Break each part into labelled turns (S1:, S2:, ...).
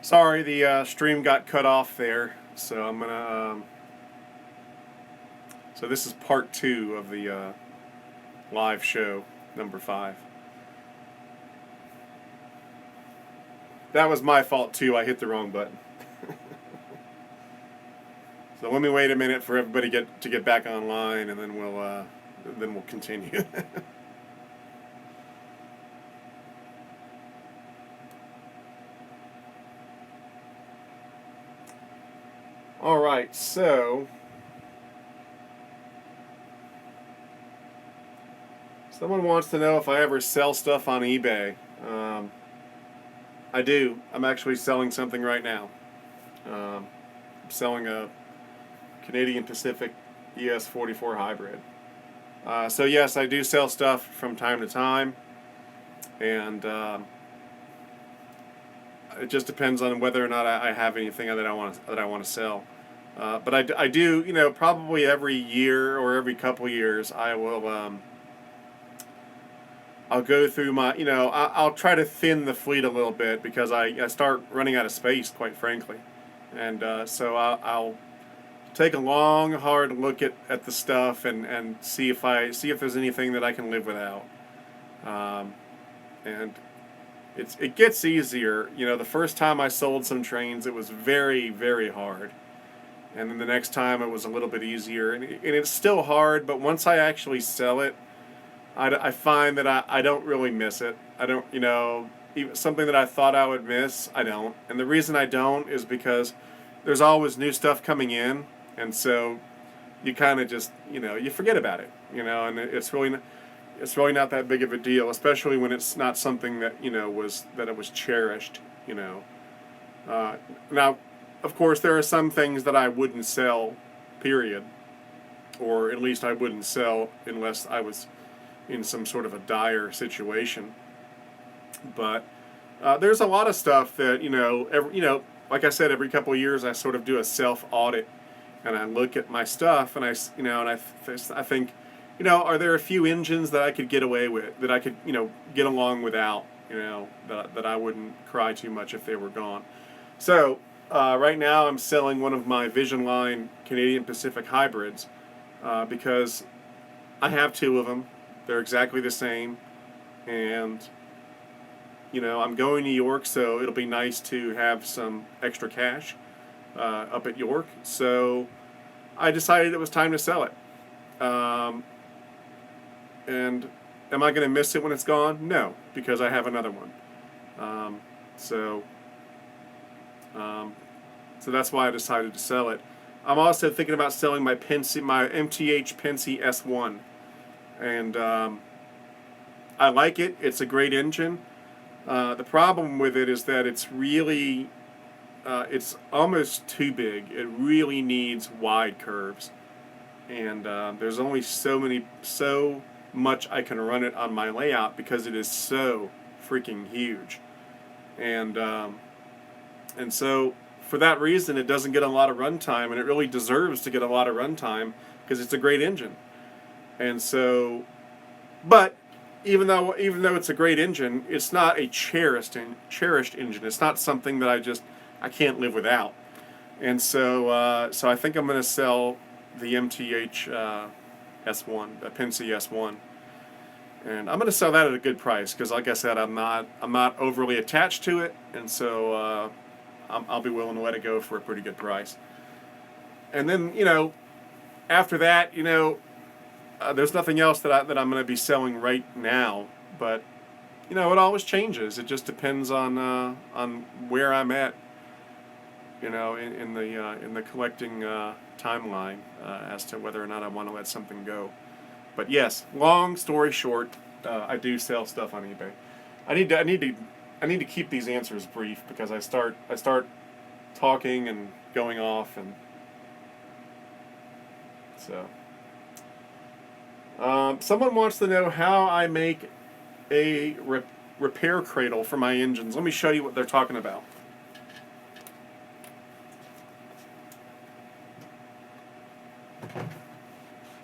S1: Sorry, the stream got cut off there, so I'm gonna. So this is part 2 of the live show, number 5. That was my fault too. I hit the wrong button. So let me wait a minute for everybody to get back online, and then we'll continue. All right, so someone wants to know if I ever sell stuff on eBay. I do. I'm actually selling something right now. I'm selling a Canadian Pacific ES44 hybrid. So yes, I do sell stuff from time to time, and it just depends on whether or not I have anything that I want to sell. But I do, probably every year or every couple years, I'll go through my, I'll try to thin the fleet a little bit because I start running out of space, quite frankly, and so I'll take a long, hard look at the stuff and see if there's anything that I can live without, and it gets easier. The first time I sold some trains, it was very, very hard. And then the next time it was a little bit easier. And it's still hard, but once I actually sell it, I find that I don't really miss it. I don't, even something that I thought I would miss, I don't. And the reason I don't is because there's always new stuff coming in. And so you kind of just, you forget about it, and it's really not that big of a deal, especially when it's not something that it was cherished. Now, of course, there are some things that I wouldn't sell, period, or at least I wouldn't sell unless I was in some sort of a dire situation. But there's a lot of stuff that like I said, every couple of years I sort of do a self audit, and I look at my stuff, and I think, are there a few engines that I could get away with, that I could, get along without, that I wouldn't cry too much if they were gone. So right now I'm selling one of my Vision Line Canadian Pacific hybrids because I have 2 of them. They're exactly the same, and I'm going to York, so it'll be nice to have some extra cash up at York. So I decided it was time to sell it. And am I going to miss it when it's gone? No, because I have another one. So that's why I decided to sell it. I'm also thinking about selling my MTH Penske S1, and I like it. It's a great engine. The problem with it is that it's really, it's almost too big. It really needs wide curves, and there's only so much I can run it on my layout because it is so freaking huge, and so for that reason, it doesn't get a lot of runtime, and it really deserves to get a lot of runtime because it's a great engine. And so, but even though it's a great engine, it's not a cherished engine. It's not something that I can't live without. And so I think I'm going to sell the MTH S1, the Penske S1, and I'm going to sell that at a good price because, like I said, I'm not overly attached to it, and so I'll be willing to let it go for a pretty good price. And then after that, there's nothing else that I'm going to be selling right now, but it always changes. It just depends on where I'm at, in the collecting timeline as to whether or not I want to let something go. But yes, long story short, I do sell stuff on eBay. I need to keep these answers brief because I start talking and going off, and so. Someone wants to know how I make a repair cradle for my engines. Let me show you what they're talking about.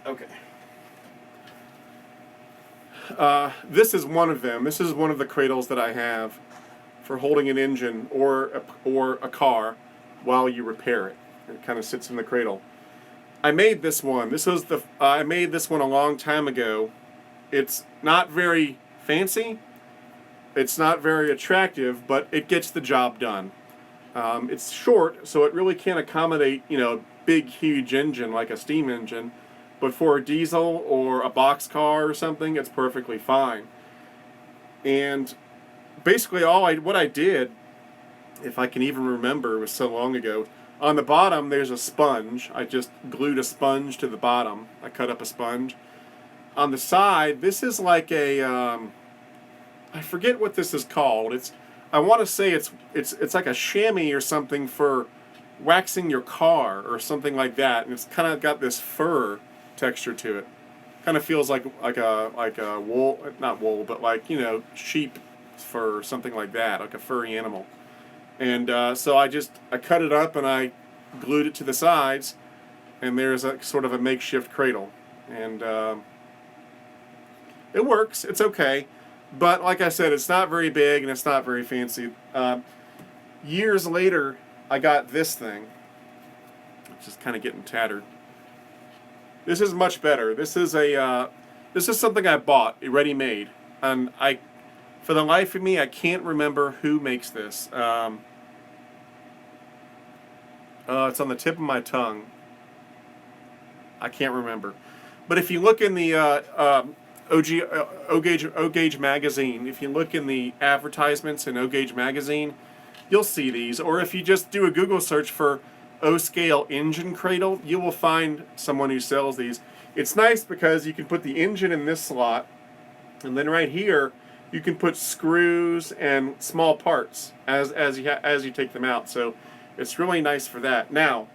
S1: Okay. This is one of them. This is one of the cradles that I have for holding an engine or a car while you repair it. It kind of sits in the cradle. I made this one. I made this one a long time ago. It's not very fancy. It's not very attractive, but it gets the job done. It's short, so it really can't accommodate, big, huge engine like a steam engine. But for a diesel or a box car or something, it's perfectly fine. And basically, what I did, if I can even remember, it was so long ago. On the bottom, there's a sponge. I just glued a sponge to the bottom. I cut up a sponge. On the side, this is like I forget what this is called. I want to say it's like a chamois or something for waxing your car or something like that, and it's kind of got this fur texture to it. Kind of feels like a wool, not wool, but like sheep fur or something like that, like a furry animal. And so I cut it up and I glued it to the sides, and there's a sort of a makeshift cradle, and it works. It's okay. But like I said, it's not very big and it's not very fancy. Years later, I got this thing. It's just kind of getting tattered. This is much better. This is something I bought, ready-made, and for the life of me, I can't remember who makes this. It's on the tip of my tongue. I can't remember. But if you look in the O-Gauge magazine, if you look in the advertisements in O-Gauge magazine, you'll see these. Or if you just do a Google search for O-Scale engine cradle, you will find someone who sells these. It's nice because you can put the engine in this slot, and then right here you can put screws and small parts as you take them out. So it's really nice for that. Now,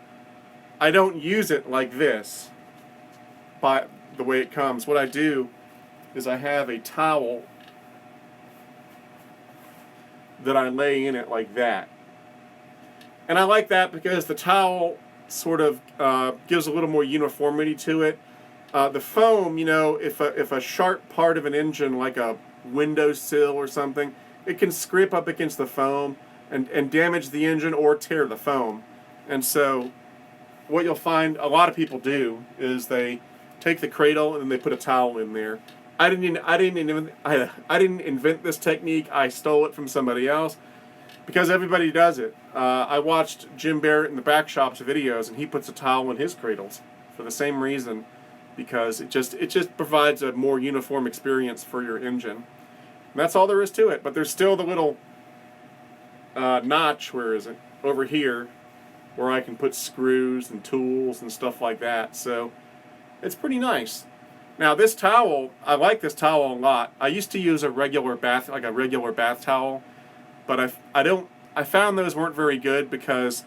S1: I don't use it like this by the way it comes. What I do is I have a towel that I lay in it like that. And I like that because the towel sort of gives a little more uniformity to it. The foam, if a sharp part of an engine, like a windowsill or something, it can scrape up against the foam and damage the engine or tear the foam. And so what you'll find a lot of people do is they take the cradle and then they put a towel in there. I didn't invent this technique. I stole it from somebody else because everybody does it. I watched Jim Barrett in the Back Shop's videos, and he puts a towel in his cradles for the same reason, because it just provides a more uniform experience for your engine. And that's all there is to it. But there's still the little notch, where is it? Over here, where I can put screws and tools and stuff like that. So it's pretty nice. Now this towel, I like this towel a lot. I used to use a regular bath towel, but I found those weren't very good because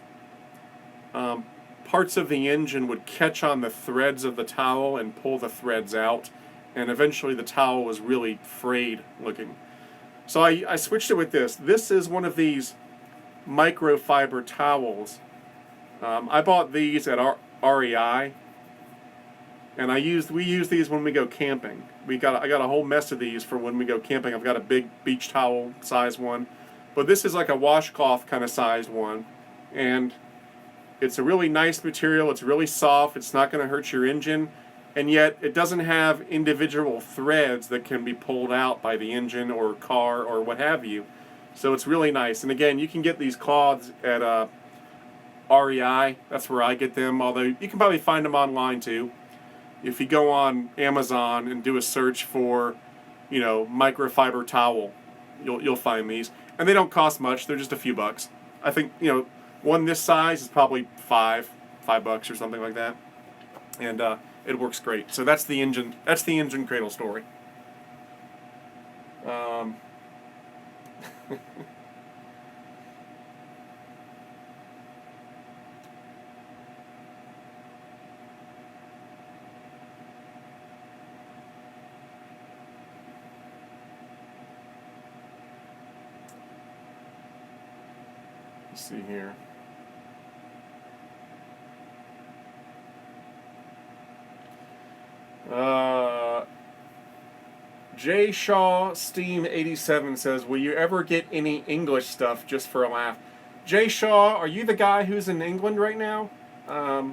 S1: parts of the engine would catch on the threads of the towel and pull the threads out, and eventually the towel was really frayed looking. So I switched it with this. This is one of these microfiber towels. I bought these at REI. And we use these when we go camping. I got a whole mess of these for when we go camping. I've got a big beach towel size one, but this is like a washcloth kind of sized one, and it's a really nice material. It's really soft. It's not going to hurt your engine, and yet it doesn't have individual threads that can be pulled out by the engine or car or what have you. So it's really nice. And again, you can get these cloths at REI. That's where I get them. Although you can probably find them online too. If you go on Amazon and do a search for, microfiber towel, you'll find these. And they don't cost much. They're just a few bucks. I think, one this size is probably $5 or something like that. And it works great. So that's the engine cradle story. Let's see here. J Shaw Steam 87 says, "Will you ever get any English stuff just for a laugh?" Jay Shaw, are you the guy who's in England right now? I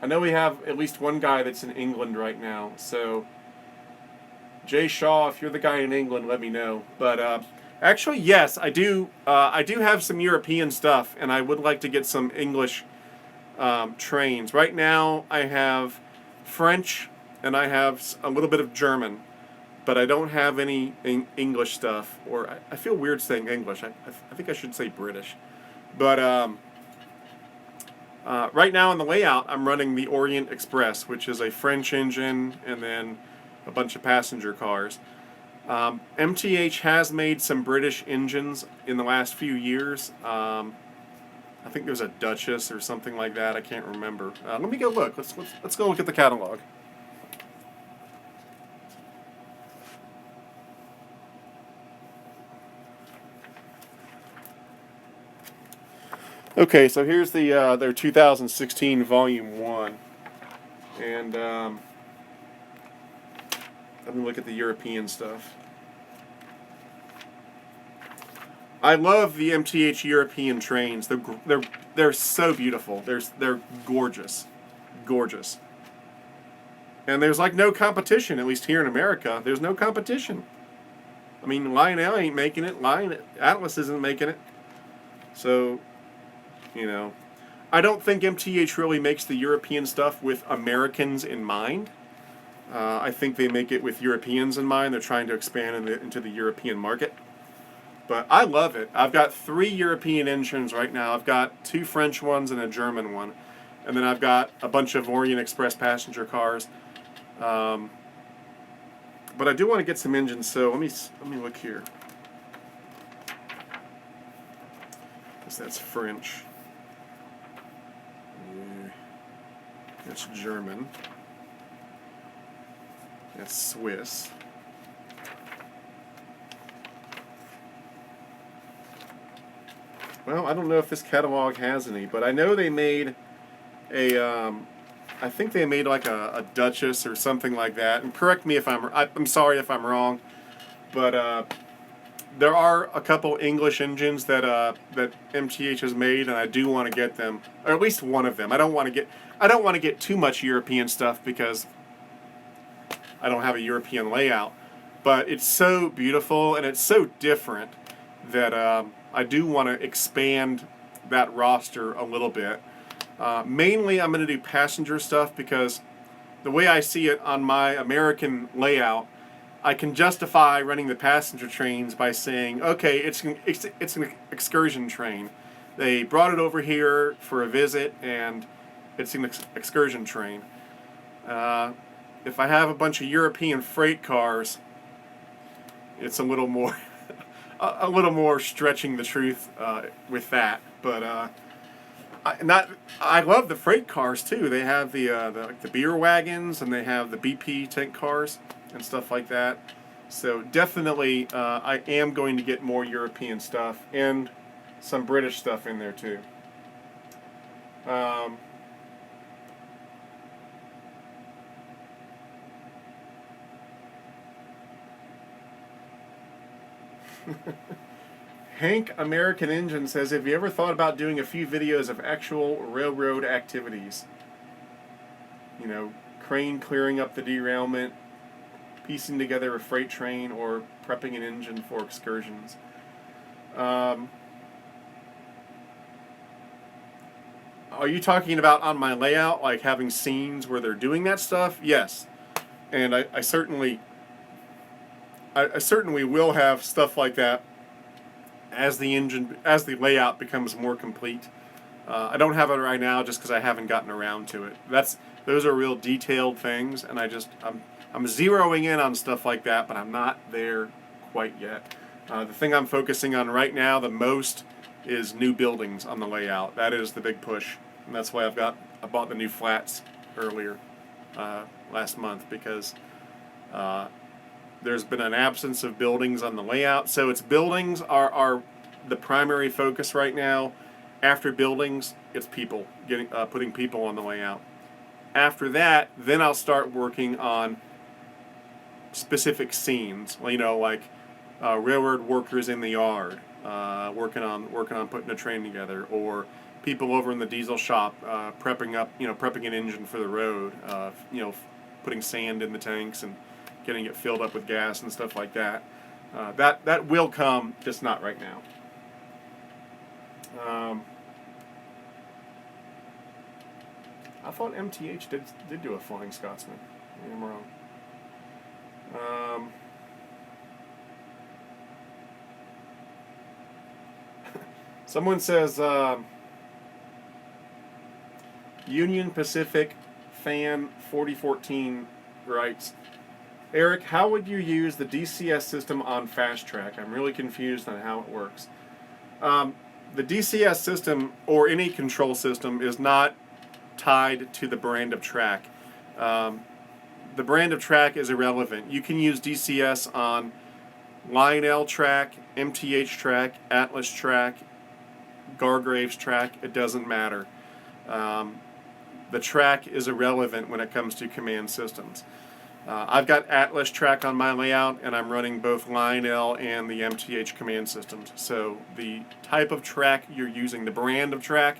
S1: know we have at least one guy that's in England right now. So, Jay Shaw, if you're the guy in England, let me know. But actually, yes, I do. I do have some European stuff, and I would like to get some English trains. Right now, I have French, and I have a little bit of German. But I don't have any English stuff, or I feel weird saying English. I think I should say British. But right now in the layout, I'm running the Orient Express, which is a French engine and then a bunch of passenger cars. MTH has made some British engines in the last few years. I think there's a Duchess or something like that. I can't remember. Let me go look. Let's go look at the catalog. Okay, so here's their 2016 Volume 1. And let me look at the European stuff. I love the MTH European trains. They're so beautiful. They're gorgeous. Gorgeous. And there's like no competition, at least here in America. There's no competition. I mean, Lionel ain't making it. Atlas isn't making it. So, you know, I don't think MTH really makes the European stuff with Americans in mind. I think they make it with Europeans in mind. They're trying to expand into the European market. But I love it. I've got 3 European engines right now. I've got 2 French ones and a German one. And then I've got a bunch of Orient Express passenger cars. But I do want to get some engines, so let me look here. Guess that's French. That's German. That's Swiss. Well, I don't know if this catalog has any, but I know they made a, I think they made like a Duchess or something like that. And correct me if I'm sorry if I'm wrong, but there are a couple English engines that MTH has made, and I do want to get them, or at least one of them. I don't want to get too much European stuff because I don't have a European layout. But it's so beautiful and it's so different that I do want to expand that roster a little bit. Mainly, I'm going to do passenger stuff because the way I see it on my American layout, I can justify running the passenger trains by saying, okay, it's an excursion train. They brought it over here for a visit, and it's an excursion train. If I have a bunch of European freight cars, it's a little more a little more stretching the truth with that. But I love the freight cars too. They have the beer wagons, and they have the BP tank cars and stuff like that. So definitely, I am going to get more European stuff and some British stuff in there too. Hank American Engine says, have you ever thought about doing a few videos of actual railroad activities? You know, crane clearing up the derailment, piecing together a freight train, or prepping an engine for excursions. Are you talking about on my layout, like having scenes where they're doing that stuff? Yes. And I certainly will have stuff like that as the layout becomes more complete. I don't have it right now just because I haven't gotten around to it. Those are real detailed things, and I'm zeroing in on stuff like that, but I'm not there quite yet. The thing I'm focusing on right now the most is new buildings on the layout. That is the big push, and that's why I bought the new flats earlier last month, because there's been an absence of buildings on the layout. So it's buildings are the primary focus right now. After buildings, it's people, putting people on the layout. After that, then I'll start working on specific scenes. Well, like railroad workers in the yard working on putting a train together, or people over in the diesel shop prepping an engine for the road. Putting sand in the tanks and getting it filled up with gas and stuff like that. That will come, just not right now. I thought MTH did do a Flying Scotsman. Maybe I'm wrong. Someone says Union Pacific Fan 4014 writes, Eric, how would you use the DCS system on Fast Track? I'm really confused on how it works. The DCS system, or any control system, is not tied to the brand of track. The brand of track is irrelevant. You can use DCS on Lionel track, MTH track, Atlas track, Gargraves track. It doesn't matter. The track is irrelevant when it comes to command systems. I've got Atlas track on my layout, and I'm running both Lionel and the MTH command systems. So the type of track you're using, the brand of track,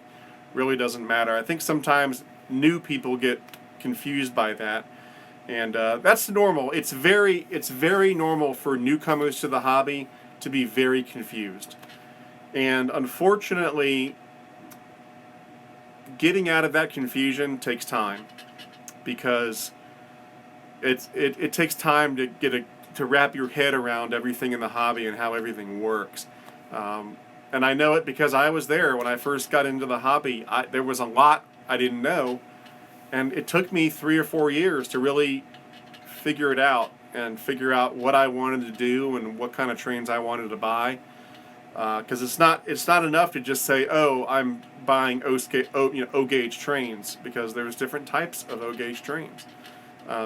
S1: really doesn't matter. I think sometimes new people get confused by that, and that's normal. It's very normal for newcomers to the hobby to be very confused. And unfortunately, getting out of that confusion takes time, because it takes time to wrap your head around everything in the hobby and how everything works. And I know it because I was there when I first got into the hobby. There was a lot I didn't know, and it took me 3 or 4 years to really figure it out and figure out what I wanted to do and what kind of trains I wanted to buy. Because it's not enough to just say, oh, I'm buying O gauge trains, because there's different types of O gauge trains.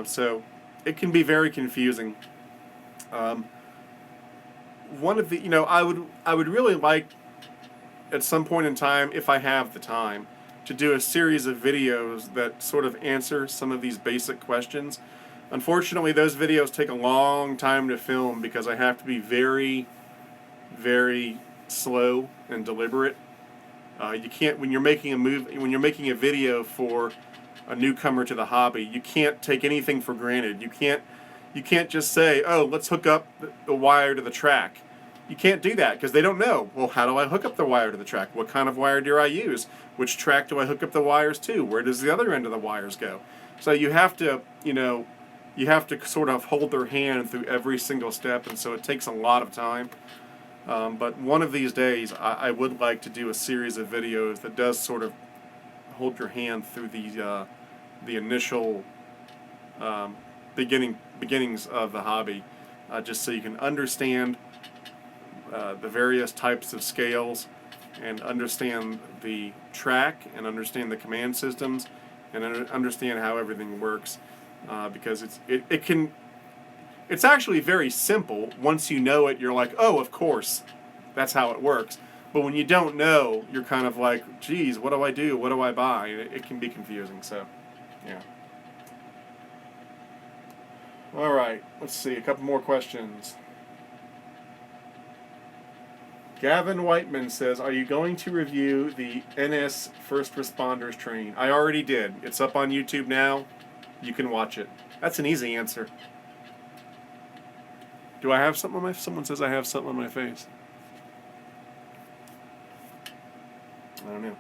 S1: So it can be very confusing. One of the I would really like, at some point in time, if I have the time, to do a series of videos that sort of answer some of these basic questions. Unfortunately, those videos take a long time to film because I have to be very, very slow and deliberate. You can't, when you're making a video for a newcomer to the hobby, you can't take anything for granted. You can't just say, oh, let's hook up the wire to the track. You can't do that because they don't know. Well, how do I hook up the wire to the track? What kind of wire do I use? Which track do I hook up the wires to? Where does the other end of the wires go? So you have to sort of hold their hand through every single step, and so it takes a lot of time. But one of these days, I would like to do a series of videos that does sort of hold your hand through the initial beginnings of the hobby, just so you can understand the various types of scales, and understand the track, and understand the command systems, and understand how everything works, because it's actually very simple. Once you know it, you're like, oh, of course, that's how it works. But when you don't know, you're kind of like, geez, what do I do? What do I buy? It can be confusing, so, yeah. All right, let's see, a couple more questions. Gavin Whiteman says, are you going to review the NS First Responders train? I already did. It's up on YouTube now. You can watch it. That's an easy answer. Do I have something on my... Someone says I have something on my face. I don't know.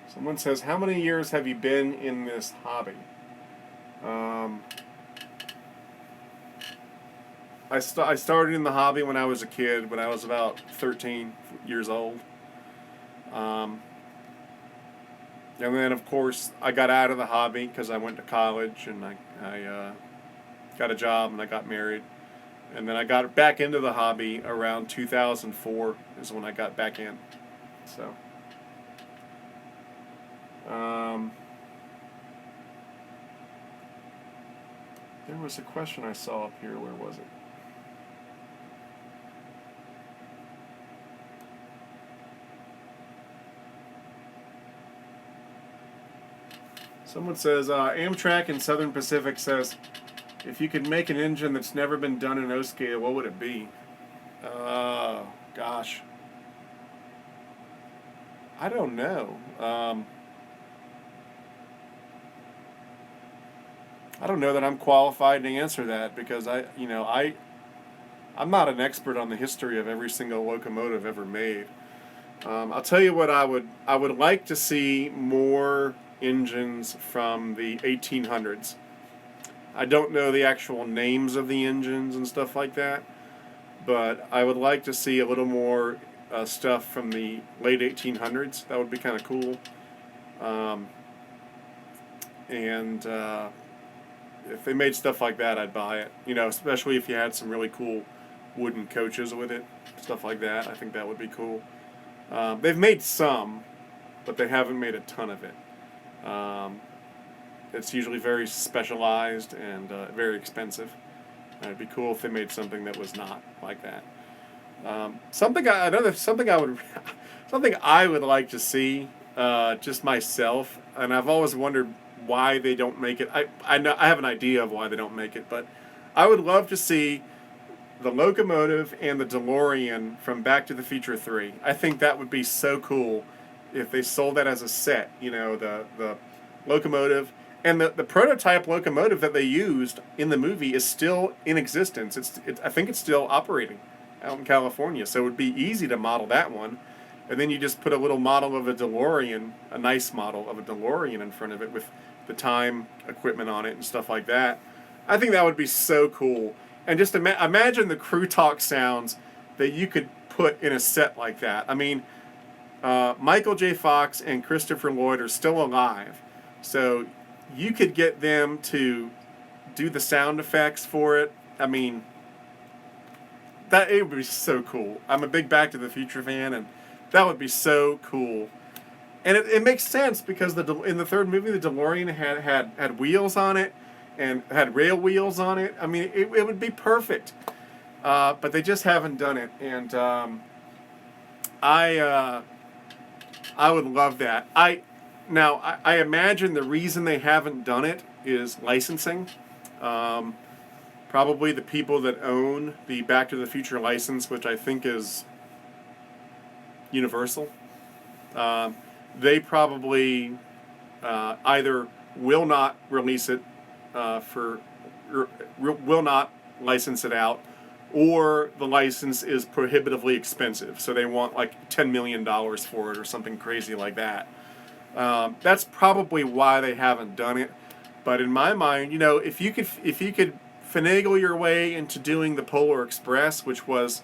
S1: Someone says, how many years have you been in this hobby? I started in the hobby when I was a kid, when I was about 13 years old. And then, of course, I got out of the hobby because I went to college, and I got a job, and I got married. And then I got back into the hobby around 2004 is when I got back in. So... there was a question I saw up here. Where was it? Someone says Amtrak and Southern Pacific says, if you could make an engine that's never been done in O scale, what would it be? Gosh. I don't know. I don't know that I'm qualified to answer that because I'm not an expert on the history of every single locomotive ever made. I'll tell you what I would like to see more engines from the 1800s. I don't know the actual names of the engines and stuff like that, but I would like to see a little more stuff from the late 1800s. That would be kind of cool. And if they made stuff like that, I'd buy it. Especially if you had some really cool wooden coaches with it, stuff like that. I think that would be cool. They've made some, but they haven't made a ton of it. It's usually very specialized and very expensive. And it'd be cool if they made something that was not like that. Something I would like to see, just myself, and I've always wondered why they don't make it. I know I have an idea of why they don't make it, but I would love to see the locomotive and the DeLorean from Back to the Future 3. I think that would be so cool if they sold that as a set. The locomotive and the prototype locomotive that they used in the movie is still in existence. I think it's still operating out in California, so it would be easy to model that one. And then you just put a little model of a DeLorean, a nice model of a DeLorean in front of it with the time equipment on it and stuff like that. I think that would be so cool. And just imagine the crew talk sounds that you could put in a set like that. I mean, Michael J. Fox and Christopher Lloyd are still alive, so you could get them to do the sound effects for it. I mean, it would be so cool. I'm a big Back to the Future fan, and that would be so cool. And it makes sense because in the third movie, the DeLorean had wheels on it and had rail wheels on it. I mean, it would be perfect. But they just haven't done it. And I would love that. I imagine the reason they haven't done it is licensing. Probably the people that own the Back to the Future license, which I think is Universal, they probably either will not release it will not license it out, or the license is prohibitively expensive, so they want like $10 million for it or something crazy like that. That's probably why they haven't done it. But in my mind, if you could finagle your way into doing the Polar Express, which was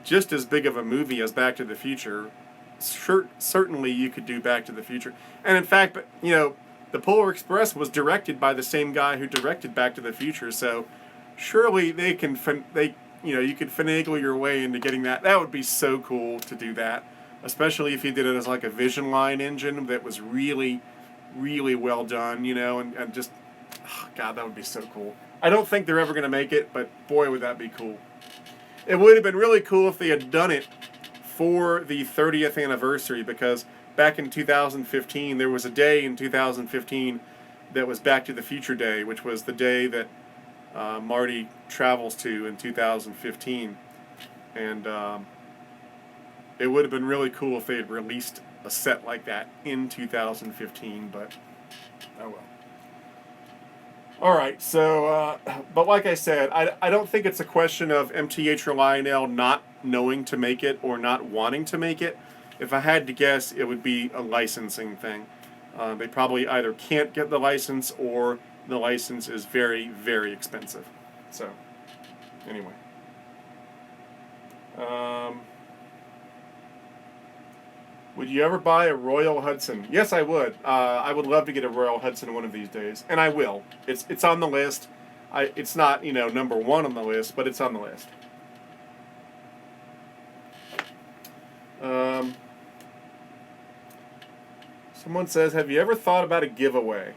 S1: just as big of a movie as Back to the Future, certainly you could do Back to the Future. And in fact, the Polar Express was directed by the same guy who directed Back to the Future, so surely you could finagle your way into getting that. That would be so cool to do that, especially if you did it as like a Vision Line engine that was really, really well done, and just, God, that would be so cool. I don't think they're ever going to make it, but boy, would that be cool. It would have been really cool if they had done it for the 30th anniversary, because back in 2015, there was a day in 2015 that was Back to the Future Day, which was the day that Marty travels to in 2015. And it would have been really cool if they had released a set like that in 2015, but oh well. All right, so, but like I said, I don't think it's a question of MTH or Lionel not knowing to make it or not wanting to make it. If I had to guess, it would be a licensing thing. They probably either can't get the license or the license is very, very expensive. So, anyway. Would you ever buy a Royal Hudson? Yes, I would. I would love to get a Royal Hudson one of these days, and I will. It's on the list. It's not number one on the list, but it's on the list. Someone says, have you ever thought about a giveaway?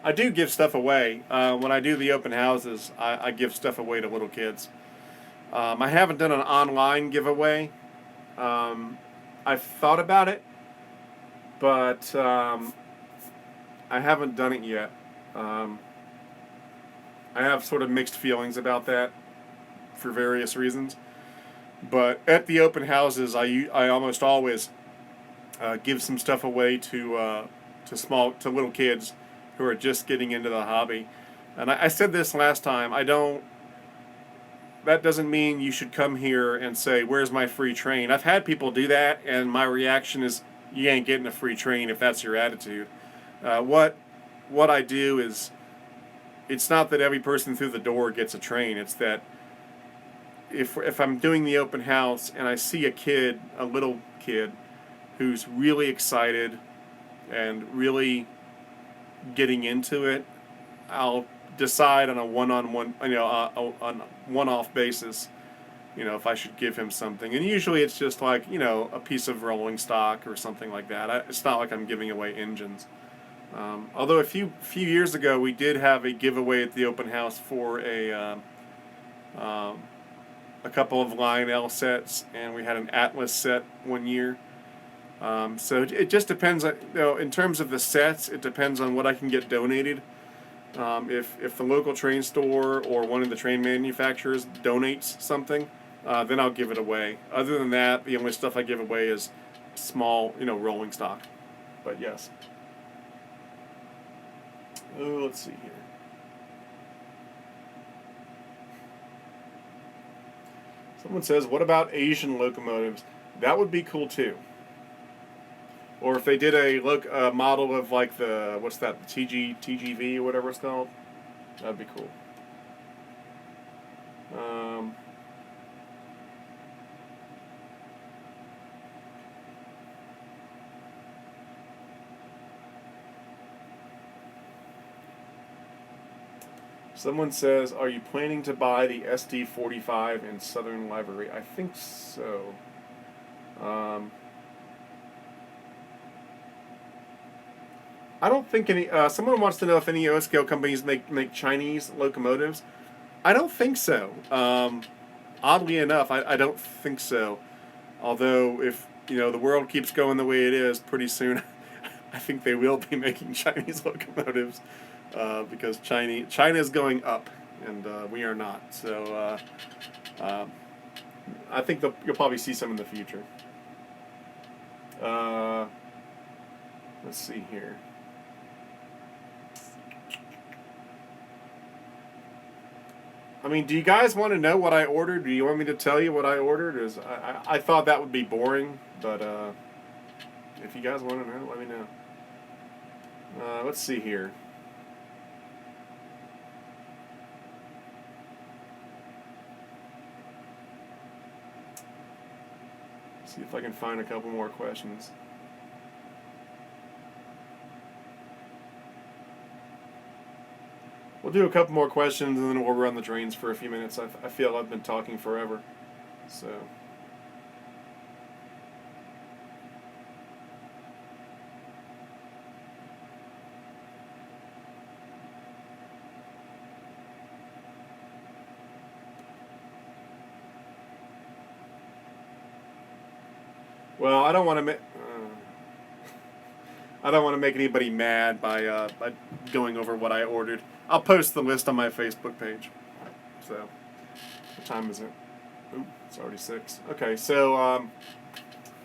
S1: I do give stuff away. When I do the open houses, I give stuff away to little kids. I haven't done an online giveaway. I've thought about it, but I haven't done it yet. Um, I have sort of mixed feelings about that for various reasons. But at the open houses, I almost always give some stuff away to little kids who are just getting into the hobby. And I said this last time. I don't. That doesn't mean you should come here and say, "Where's my free train?" I've had people do that, and my reaction is, "You ain't getting a free train if that's your attitude." What I do is, it's not that every person through the door gets a train. It's that if I'm doing the open house and I see a little kid, who's really excited and really getting into it, I'll decide on a one-on-one, on a one-off basis, if I should give him something. And usually it's just like, a piece of rolling stock or something like that. It's not like I'm giving away engines. Although a few years ago we did have a giveaway at the open house for a couple of Lionel sets, and we had an Atlas set one year. So it just depends on, in terms of the sets, it depends on what I can get donated. If the local train store or one of the train manufacturers donates something, then I'll give it away. Other than that, the only stuff I give away is small, rolling stock. But yes. Oh, let's see here. Someone says, what about Asian locomotives? That would be cool too. Or if they did a model of like what's that, the TGV or whatever it's called, that'd be cool. Someone says, are you planning to buy the SD45 in Southern Livery? I think so. I don't think any. Someone wants to know if any O-scale companies make Chinese locomotives. I don't think so. Oddly enough, I don't think so. Although if the world keeps going the way it is, pretty soon, I think they will be making Chinese locomotives because China is going up and we are not. So I think you'll probably see some in the future. Let's see here. I mean, do you guys want to know what I ordered? Do you want me to tell you what I ordered? I thought that would be boring, but if you guys want to know, let me know. Let's see here. See if I can find a couple more questions. We'll do a couple more questions and then we'll run the trains for a few minutes. I feel I've been talking forever. So. Well, I don't want to make anybody mad by going over what I ordered. I'll post the list on my Facebook page. So, what time is it? Ooh, it's already 6. Okay, so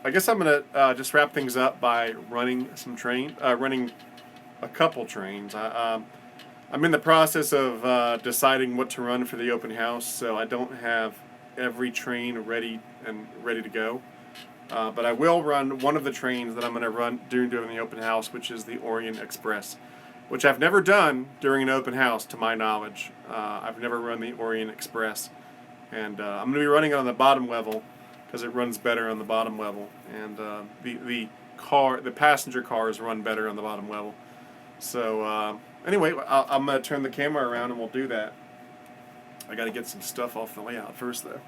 S1: I guess I'm gonna just wrap things up by running a couple trains. I'm in the process of deciding what to run for the open house, so I don't have every train ready to go. But I will run one of the trains that I'm going to run during the open house, which is the Orient Express, which I've never done during an open house, to my knowledge. I've never run the Orient Express, and I'm going to be running it on the bottom level because it runs better on the bottom level, and the passenger cars run better on the bottom level. So anyway, I'm going to turn the camera around and we'll do that. I got to get some stuff off the layout first, though.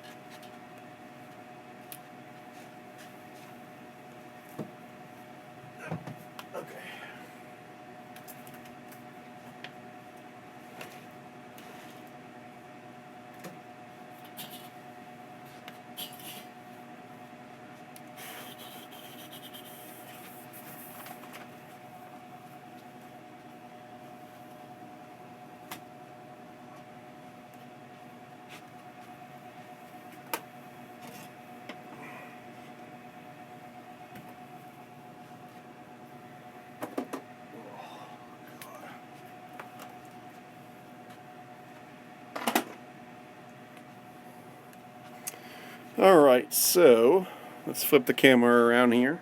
S1: Alright, so let's flip the camera around here.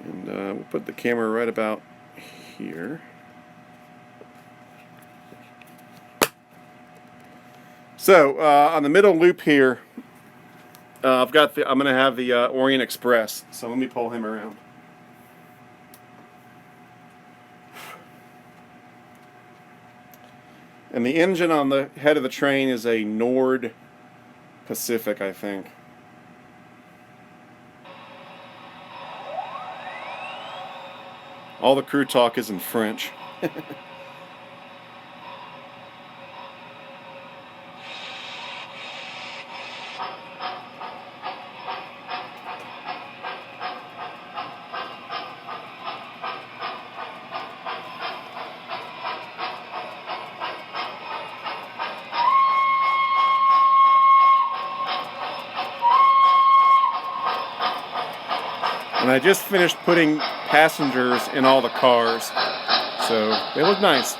S1: And we'll put the camera right about here. So on the middle loop here, I'm going to have the Orient Express. So let me pull him around. And the engine on the head of the train is a Nord Pacific, I think. All the crew talk is in French. And I just finished putting passengers in all the cars, so they look nice.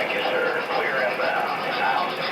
S2: Thank you, sir. Clear inbound. Out.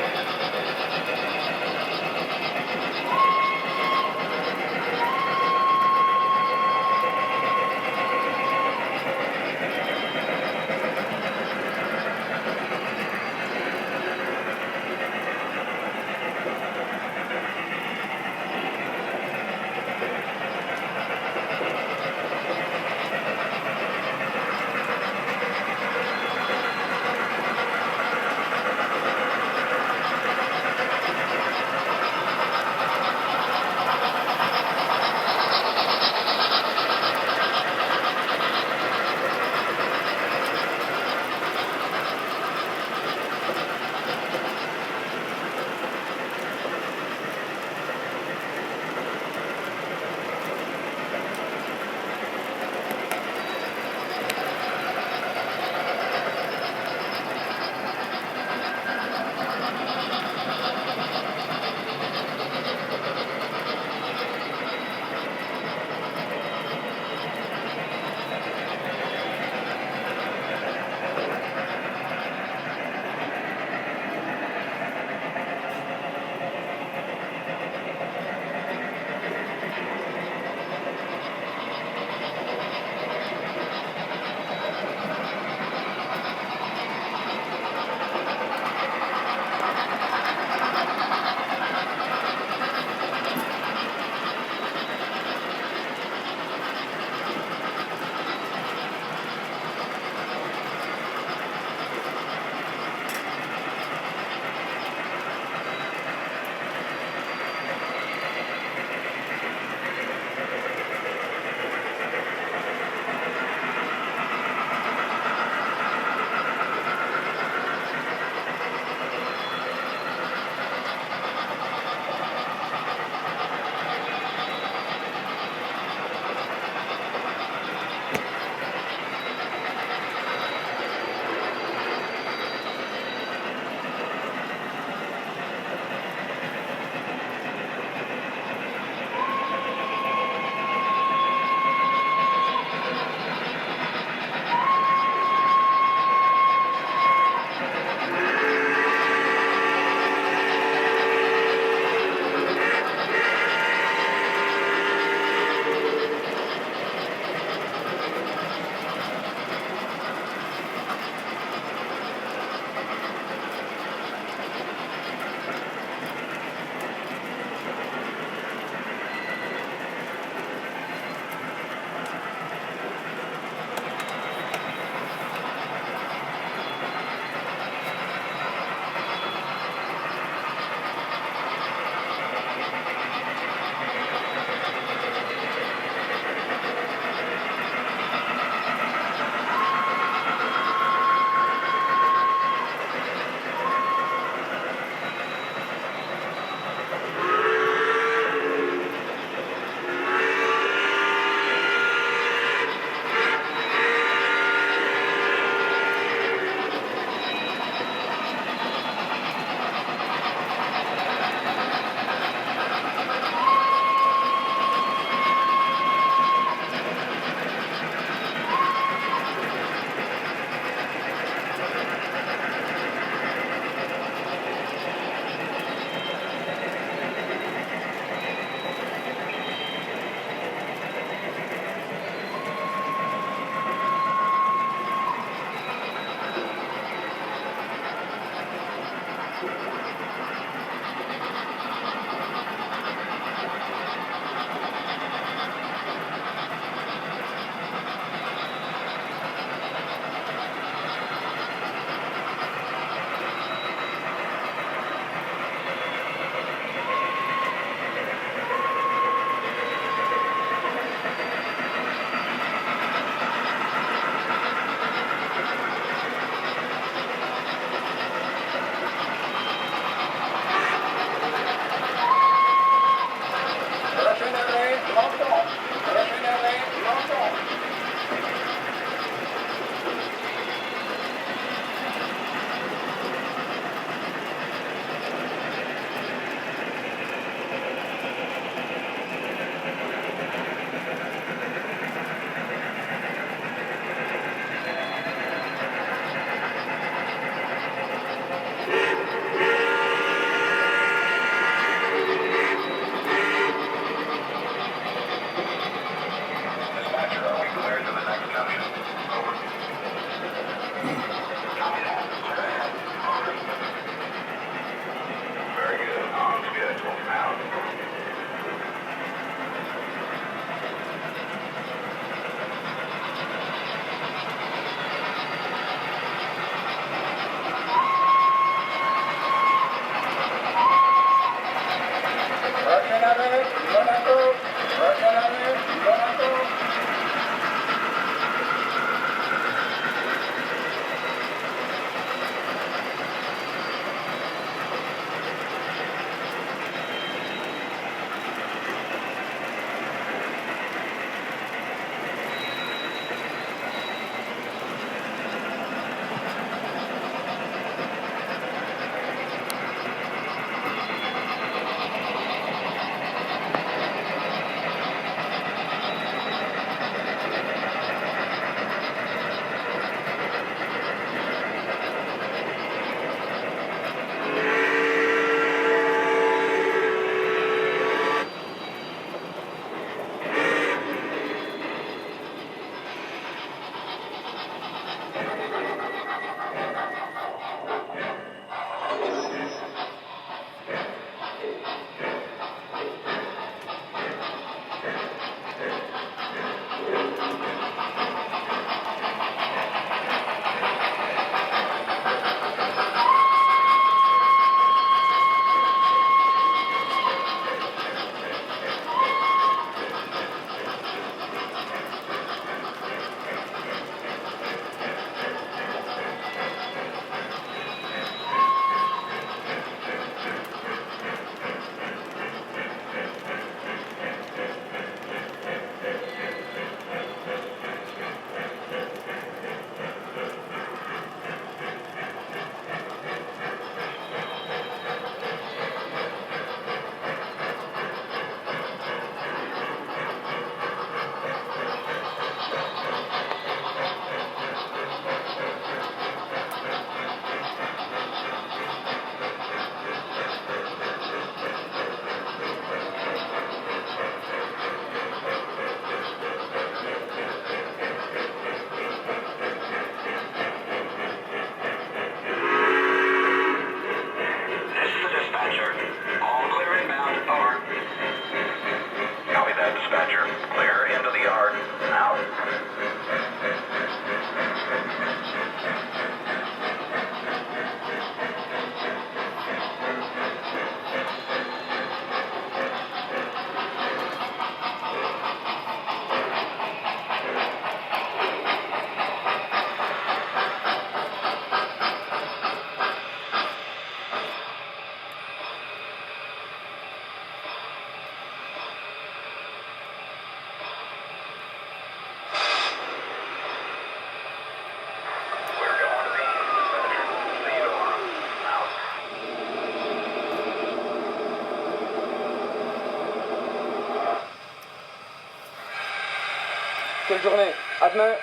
S3: Quelle journée. À demain.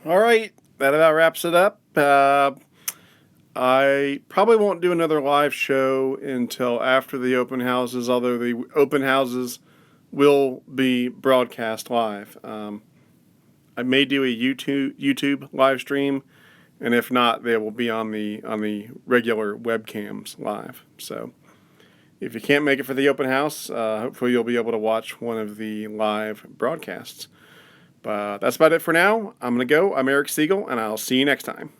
S1: All right, that about wraps it up. I probably won't do another live show until after the open houses, although the open houses will be broadcast live. I may do a YouTube live stream, and if not, they will be on the regular webcams live. So if you can't make it for the open house, hopefully you'll be able to watch one of the live broadcasts. But that's about it for now. I'm going to go. I'm Eric Siegel, and I'll see you next time.